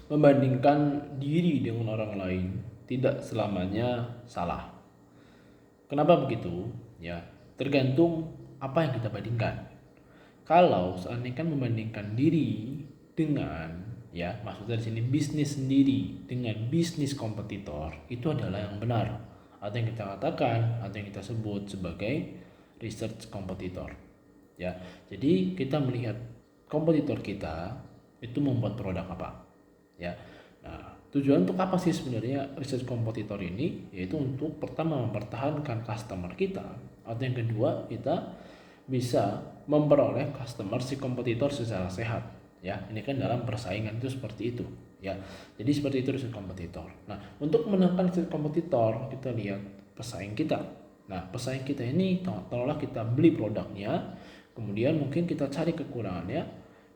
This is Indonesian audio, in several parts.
membandingkan diri dengan orang lain tidak selamanya salah. Kenapa begitu? Ya, tergantung apa yang kita bandingkan. Kalau seandainya kan membandingkan diri dengan, ya, maksudnya di sini bisnis sendiri dengan bisnis kompetitor, itu adalah yang benar, atau yang kita katakan atau yang kita sebut sebagai research kompetitor. Ya, jadi kita melihat kompetitor kita itu membuat produk apa. Ya, nah, tujuan untuk apa sih sebenarnya research kompetitor ini? Yaitu untuk pertama mempertahankan customer kita, atau yang kedua kita bisa memperoleh customer si kompetitor secara sehat. Ya, ini kan dalam persaingan itu seperti itu. Ya, jadi seperti itu research kompetitor. Nah, untuk menangkan research kompetitor kita lihat pesaing kita. Nah, pesaing kita ini taruhlah kita beli produknya, kemudian mungkin kita cari kekurangannya,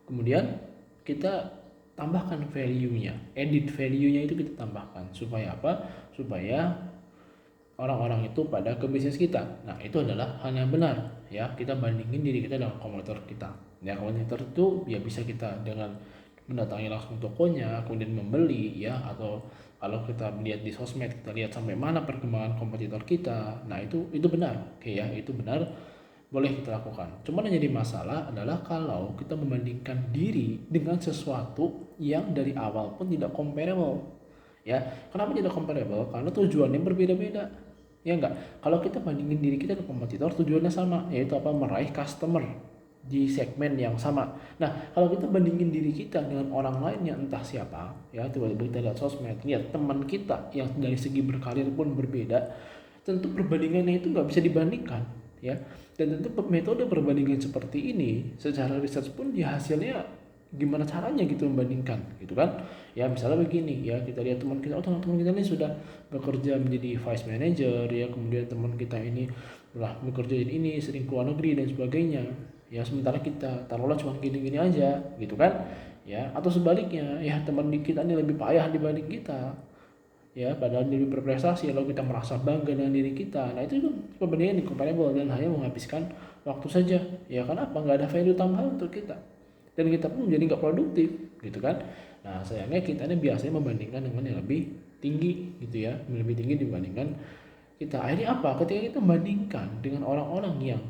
kemudian kita tambahkan value-nya, edit value-nya itu kita tambahkan supaya apa? Supaya orang-orang itu pada ke bisnis kita. Nah, itu adalah hal yang benar, ya. Kita bandingin diri kita dengan kompetitor kita. Ya, kompetitor itu ya bisa kita dengan mendatangi langsung tokonya, kemudian membeli, ya, atau kalau kita lihat di sosmed kita lihat sampai mana perkembangan kompetitor kita. Nah, itu benar, oke ya, itu benar, boleh kita lakukan. Cuman yang jadi masalah adalah kalau kita membandingkan diri dengan sesuatu yang dari awal pun tidak comparable. Ya, kenapa tidak comparable? Karena tujuannya berbeda-beda. Ya enggak, kalau kita bandingin diri kita ke kompetitor tujuannya sama, yaitu apa? Meraih customer di segmen yang sama. Nah, kalau kita bandingin diri kita dengan orang lain yang entah siapa, ya, tiba-tiba kita lihat sosmed, lihat teman kita yang dari segi berkarir pun berbeda, tentu perbandingannya itu nggak bisa dibandingkan, ya. Dan tentu metode perbandingan seperti ini secara research pun ya hasilnya gimana caranya gitu membandingkan, gitu kan? Ya, misalnya begini, ya, kita lihat teman kita, oh, teman kita ini sudah bekerja menjadi vice manager, ya, kemudian teman kita ini telah bekerja ini sering ke luar negeri dan sebagainya, ya, sementara kita taruhlah cuma gini-gini aja, gitu kan? Ya, atau sebaliknya, ya, teman kita ini lebih payah dibanding kita, ya, padahal dia lebih berprestasi, lalu kita merasa bangga dengan diri kita. Nah, itu perbandingan incomparable dan hanya menghabiskan waktu saja, ya. Kenapa? Nggak ada value tambahan untuk kita, dan kita pun menjadi nggak produktif, gitu kan? Nah, sayangnya kita ini biasanya membandingkan dengan yang lebih tinggi, gitu ya, lebih tinggi dibandingkan kita. Akhirnya apa? Ketika kita membandingkan dengan orang-orang yang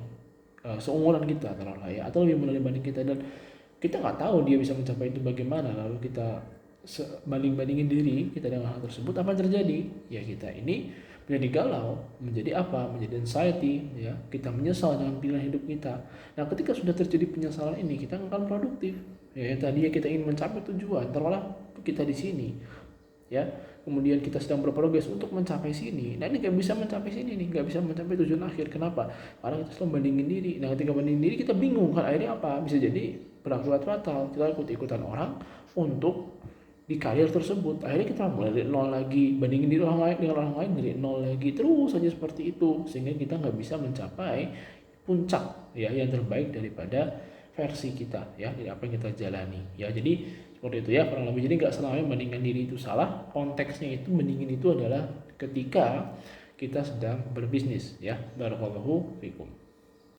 seumuran kita, taruhlah, ya, atau lebih muda dibanding kita, dan kita nggak tahu dia bisa mencapai itu bagaimana, lalu kita banding-bandingin diri kita dengan hal tersebut, apa yang terjadi? Ya, kita ini menjadi galau, menjadi apa? Menjadi anxiety, ya. Kita menyesal dengan pilihan hidup kita. Nah, ketika sudah terjadi penyesalan ini, kita akan produktif. Ya, tadinya kita ingin mencapai tujuan, taruhlah kita di sini, ya. Kemudian kita sedang berprogres untuk mencapai sini. Nah, ini nggak bisa mencapai sini nih, nggak bisa mencapai tujuan akhir. Kenapa? Karena kita selalu bandingin diri. Nah, ketika bandingin diri kita bingung kan, akhirnya apa? Bisa jadi berakibat fatal. Kita ikut-ikutan orang untuk di karir tersebut. Akhirnya kita mulai dari nol lagi, bandingin diri orang lain dengan orang lain dari nol lagi, terus saja seperti itu, sehingga kita nggak bisa mencapai puncak, ya, yang terbaik daripada versi kita, ya, dari apa yang kita jalani, ya. Jadi seperti itu, ya, kurang lebih. Jadi nggak selamanya bandingkan diri itu salah. Konteksnya itu bandingin itu adalah ketika kita sedang berbisnis, ya. Barakallahu fikum.